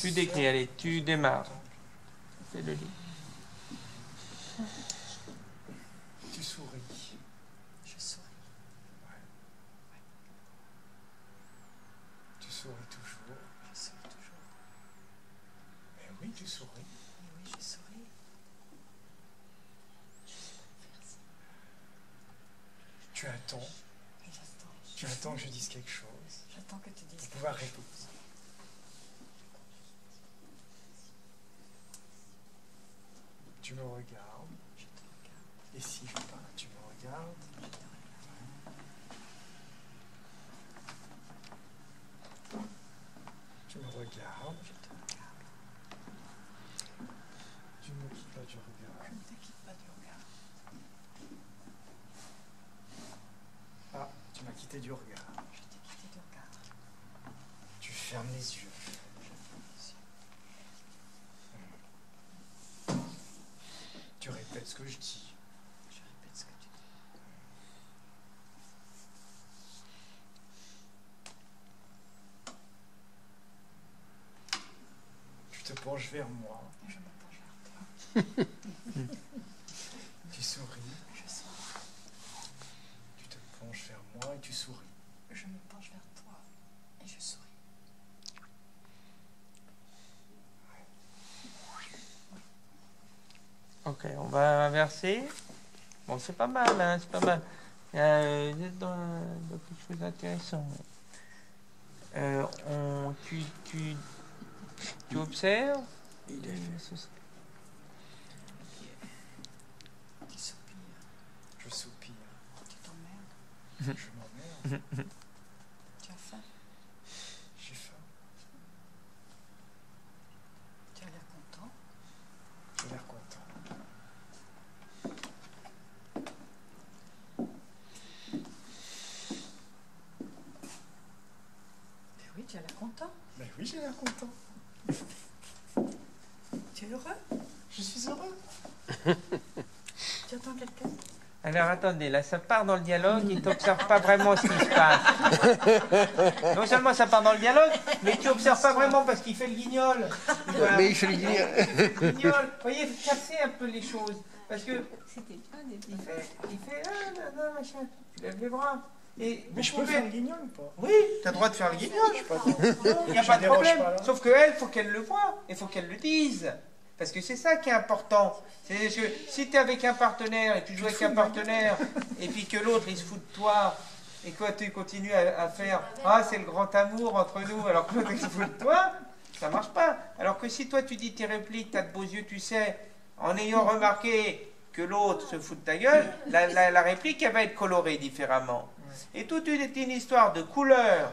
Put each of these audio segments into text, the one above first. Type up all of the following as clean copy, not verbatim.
Tu décris, allez, tu démarres. Fais le lit. Tu souris. Je souris. Tu souris toujours. Je souris toujours. Mais oui, tu souris. Mais oui, je souris. Tu attends. J'attends. Tu attends que je dise quelque chose. J'attends que tu dises Pour pouvoir répondre. Tu me regardes. Je te regarde. Et si je parle, tu me regardes. Je te regarde. Tu me regardes. Je te regarde. Tu ne me quittes pas du regard. Je ne te quitte pas du regard. Ah, tu m'as quitté du regard. Je t'ai quitté du regard. Tu fermes les yeux. Je ferme les yeux. Tu répètes ce que je dis. Je répète ce que tu dis. Tu te penches vers moi. Je me penche vers toi. Tu souris. Je souris. Tu te penches vers moi et tu souris. Je me penche vers toi et je souris. Ok, on va inverser. Bon, c'est pas mal, hein, c'est pas mal. Vous êtes dans quelque chose d'intéressant. Tu observes. Il est fait. Tu soupires. Je soupire. Tu t'emmerdes. Je m'emmerde. Tu as faim. J'ai faim. Tu as l'air content. J'ai l'air content. Mais oui, tu as l'air content. Ben oui, j'ai l'air content. Tu es heureux. Je suis heureux. Tu attends quelqu'un. Alors attendez, là ça part dans le dialogue, il t'observe pas vraiment ce qui se passe. Non seulement ça part dans le dialogue, mais tu observes pas vraiment parce qu'il fait le guignol. Voilà. Mais il fait le Il guignol. fait le guignol. Vous voyez, casser un peu les choses. Parce que C'était bien des il fait ah, non, machin. Tu lèves les bras. Et Mais vous je peux pouvez- faire le guignol ou pas? Oui, tu as le droit de faire le guignol. Il n'y a Je pas de dérange problème. pas, là. Sauf qu'elle, il faut qu'elle le voie. Il faut qu'elle le dise. Parce que c'est ça qui est important. C'est que si tu es avec un partenaire et tu joues avec un partenaire et puis que l'autre il se fout de toi et que tu continues à faire ah c'est le grand amour entre nous alors que l'autre il se fout de toi, ça marche pas. Alors que si toi tu dis tes répliques, tu as de beaux yeux, tu sais, en ayant remarqué que l'autre se fout de ta gueule, la réplique elle va être colorée différemment. Et toute une histoire de couleur,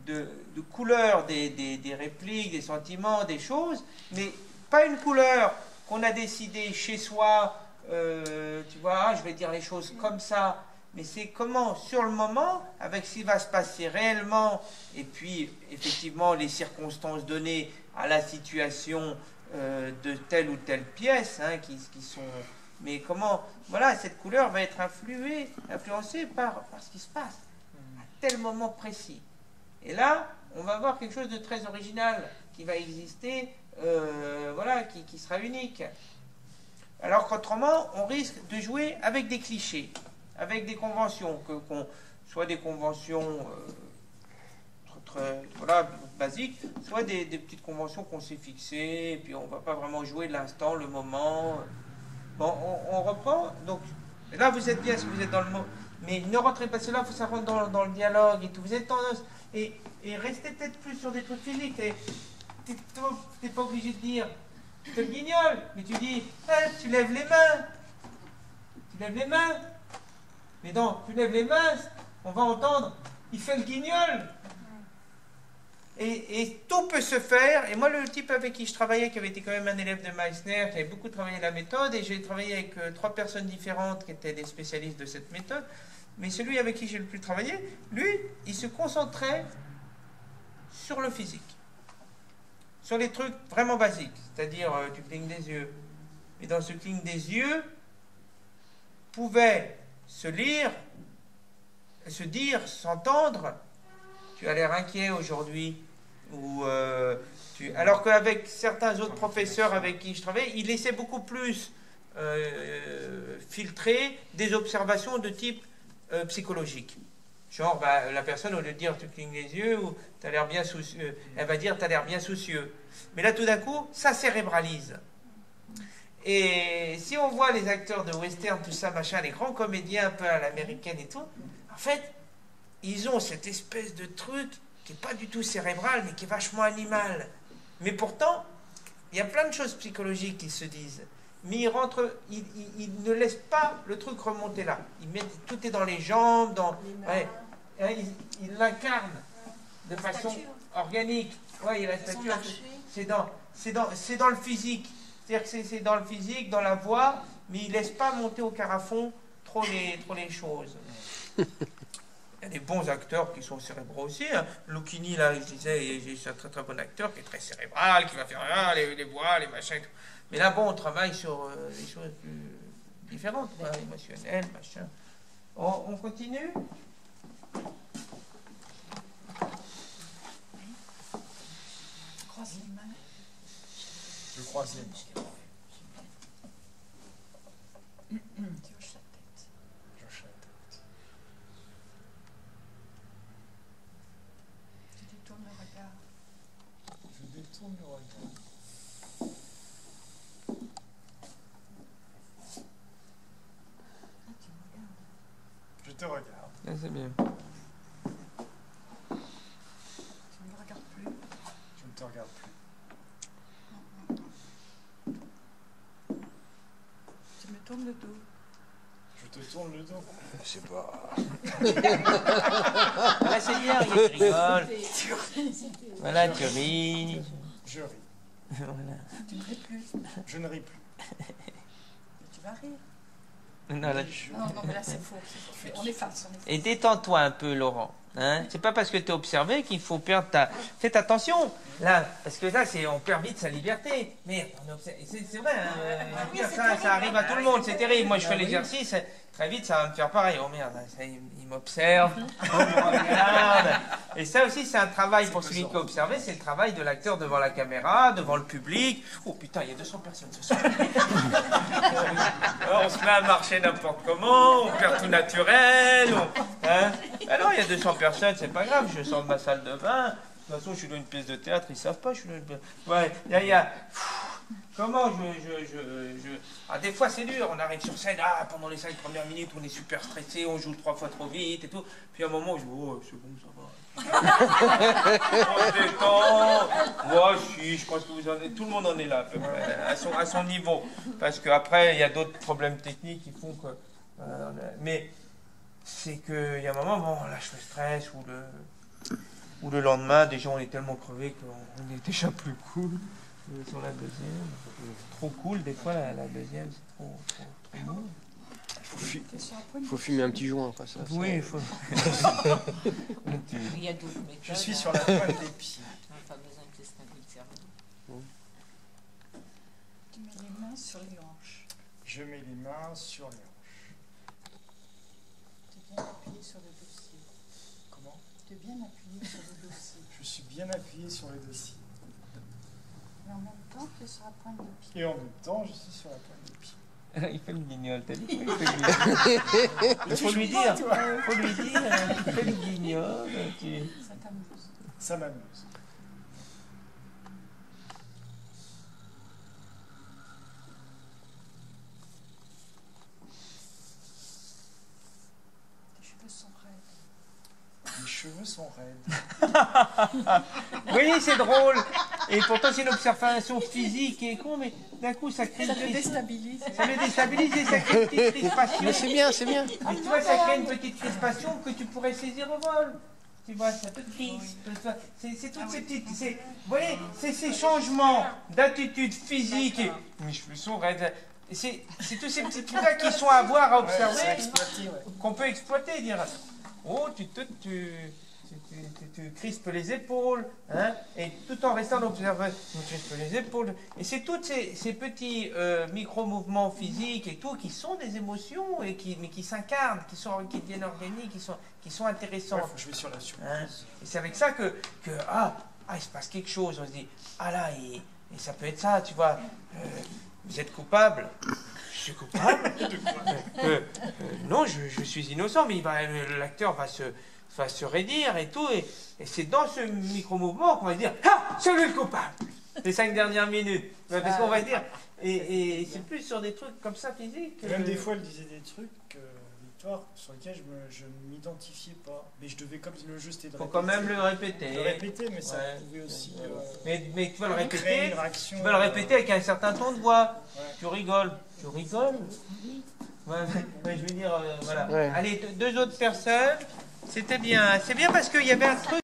de couleur des répliques, des sentiments, des choses, mais pas une couleur qu'on a décidé chez soi, tu vois, ah, je vais dire les choses comme ça, mais c'est comment, sur le moment, avec ce qui va se passer réellement, et puis effectivement les circonstances données à la situation de telle ou telle pièce, hein, qui sont... Mais comment, voilà, cette couleur va être influencée par ce qui se passe à tel moment précis. Et là, on va voir quelque chose de très original qui va exister, voilà, qui sera unique. Alors qu'autrement, on risque de jouer avec des clichés, avec des conventions, soit des conventions voilà, basiques, soit des petites conventions qu'on s'est fixées, et puis on ne va pas vraiment jouer l'instant, le moment. Bon, on reprend. Donc, là, vous êtes bien si vous êtes dans le mot. Mais ne rentrez pas, cela, ça rentre dans le dialogue et tout. Vous êtes tendance. Et restez peut-être plus sur des trucs physiques. T'es pas obligé de dire, tu te le guignoles, mais tu dis, hey, tu lèves les mains. Tu lèves les mains. Mais non, tu lèves les mains, on va entendre, il fait le guignol. Et tout peut se faire. Et moi, le type avec qui je travaillais, qui avait été quand même un élève de Meissner, qui avait beaucoup travaillé la méthode, et j'ai travaillé avec 3 personnes différentes qui étaient des spécialistes de cette méthode, mais celui avec qui j'ai le plus travaillé, lui, il se concentrait sur le physique, sur les trucs vraiment basiques, c'est-à-dire tu clignes des yeux. Et dans ce cligne des yeux, pouvait se lire, se dire, s'entendre, tu as l'air inquiet aujourd'hui. Ou, alors qu'avec certains autres professeurs avec qui je travaille, ils laissaient beaucoup plus filtrer des observations de type psychologique. Genre, bah, la personne, au lieu de dire tu clignes les yeux ou tu as l'air bien soucieux, elle va dire tu as l'air bien soucieux. Mais là, tout d'un coup, ça cérébralise. Et si on voit les acteurs de western, tout ça, machin, les grands comédiens un peu à l'américaine et tout, en fait, ils ont cette espèce de truc qui n'est pas du tout cérébral, mais qui est vachement animal. Mais pourtant, il y a plein de choses psychologiques qui se disent. Mais ils ne laissent pas le truc remonter là. Tout est dans les jambes, ouais, ils l'incarnent de façon organique. Ouais, il y a la stature. C'est dans le physique. C'est-à-dire que c'est dans le physique, dans la voix, mais ils ne laissent pas monter au carafon trop les choses. Il y a des bons acteurs qui sont cérébraux aussi. Hein. Lucchini, là, je disais, c'est un très très bon acteur qui est très cérébral, qui va faire les voix, les machins. Mais là, bon, on travaille sur des choses plus différentes, quoi, émotionnelles, machin. On continue? Croise les mains. Je croise les mains. Tu hoches la tête. Je hoche la tête. Tu détournes le regard. Je détourne le regard. Ah, tu me regardes. Je te regarde. Ah, c'est bien. Tu ne me regardes plus. Je ne te regarde plus. Tu me tournes le dos. Je te tourne le dos. Je sais pas. Là, c'est bien, il rigole. Tu ris. Voilà, tu ris. Je ris. Voilà. Tu ne ris plus. Je ne ris plus. Mais tu vas rire. Non, là, Non, non, mais là c'est faux. On efface. Et détends-toi un peu, Laurent. Hein, c'est pas parce que tu es observé qu'il faut perdre ta... Faites attention, là, parce que là, on perd vite sa liberté. Merde, c'est vrai, hein, ça arrive à tout le monde, c'est terrible. Moi, je fais l'exercice, très vite, ça va me faire pareil. Oh merde, ça, il m'observe, il me regarde. Et ça aussi, c'est un travail pour celui qui est observé, c'est le travail de l'acteur devant la caméra, devant le public. Oh putain, il y a 200 personnes ce soir. Alors, on se met à marcher n'importe comment, on perd tout naturel. Hein. Alors, il y a 200 personnes, c'est pas grave, je sors de ma salle de bain. De toute façon, je suis dans une pièce de théâtre, ils savent pas, je suis dans une... Ouais, comment Ah, des fois, c'est dur, on arrive sur scène, pendant les 5 premières minutes, on est super stressé, on joue 3 fois trop vite et tout. Puis à un moment, je dis, oh, c'est bon, ça va. On se détend. Moi, si, je pense que vous en êtes, tout le monde en est là, à peu près, à son niveau. Parce qu'après, il y a d'autres problèmes techniques qui font que... mais c'est qu'il y a un moment, bon, on lâche le stress ou le lendemain, déjà on est tellement crevé qu'on est déjà plus cool. Sur la deuxième, trop cool, des fois la deuxième c'est trop lourd. Il faut fumer un petit joint, quoi. Ça, oui, il faut. Il y a d'autres méthodes. Je suis sur la pointe des pieds. On n'a pas besoin de déstabiliser le cerveau. Tu mets les mains sur les hanches. Je mets les mains sur les hanches. Tu es bien appuyé sur le dossier. Comment? Tu es bien appuyé sur le dossier. Je suis bien appuyé sur le dossier. Et en même temps, tu es sur la pointe de pied. Et en même temps, je suis sur la pointe des pieds. Il fait le guignol, t'as dit? Il faut lui dire, il fait le guignol. Ça t'amuse. Ça m'amuse. Tes cheveux sont raides. Les cheveux sont raides. Oui, c'est drôle. Et pourtant, c'est une observation physique et con, mais d'un coup, ça crée Ça une te déstabilise. Ça me déstabilise et ça crée une petite crispation. Mais c'est bien, c'est bien. Mais tu vois, ça crée une petite crispation que tu pourrais saisir au vol. Tu vois, ça te crispe. C'est toutes ces petites... Vous voyez, c'est ces changements d'attitude physique. Mes cheveux sont raides. C'est tous ces petits trucs-là qui sont à voir, à observer, qu'on peut exploiter, dire... Oh, tu crispes les épaules, hein, et tout en restant observé, tu crispes les épaules. Et c'est tous ces petits micro-mouvements physiques et tout qui sont des émotions, mais qui s'incarnent, qui deviennent organiques, qui sont intéressants. Ouais, faut que je vais sur la surprise. Hein. Et c'est avec ça que ah, il se passe quelque chose. On se dit, ah là, et ça peut être ça, tu vois. Vous êtes coupable. Je suis coupable. Non, je suis innocent, mais l'acteur va se raidir et tout. Et c'est dans ce micro-mouvement qu'on va dire, ah, c'est lui le coupable. Les 5 dernières minutes. Parce qu'on va dire, et c'est plus sur des trucs comme ça physiques. Même des fois, elle disait des trucs, Victoire, sur lesquels je ne m'identifiais pas. Mais je devais, comme le jeu c'était de Faut quand même le répéter. Le répéter, mais ça Ouais. pouvait aussi Mais tu vas le créer répéter. une réaction. Tu vas le répéter avec un certain ton de voix. Ouais. Tu rigoles. Tu rigoles. Ouais, je veux dire, voilà. Ouais. Allez, 2 autres personnes. C'était bien. C'est bien parce qu'il y avait un truc.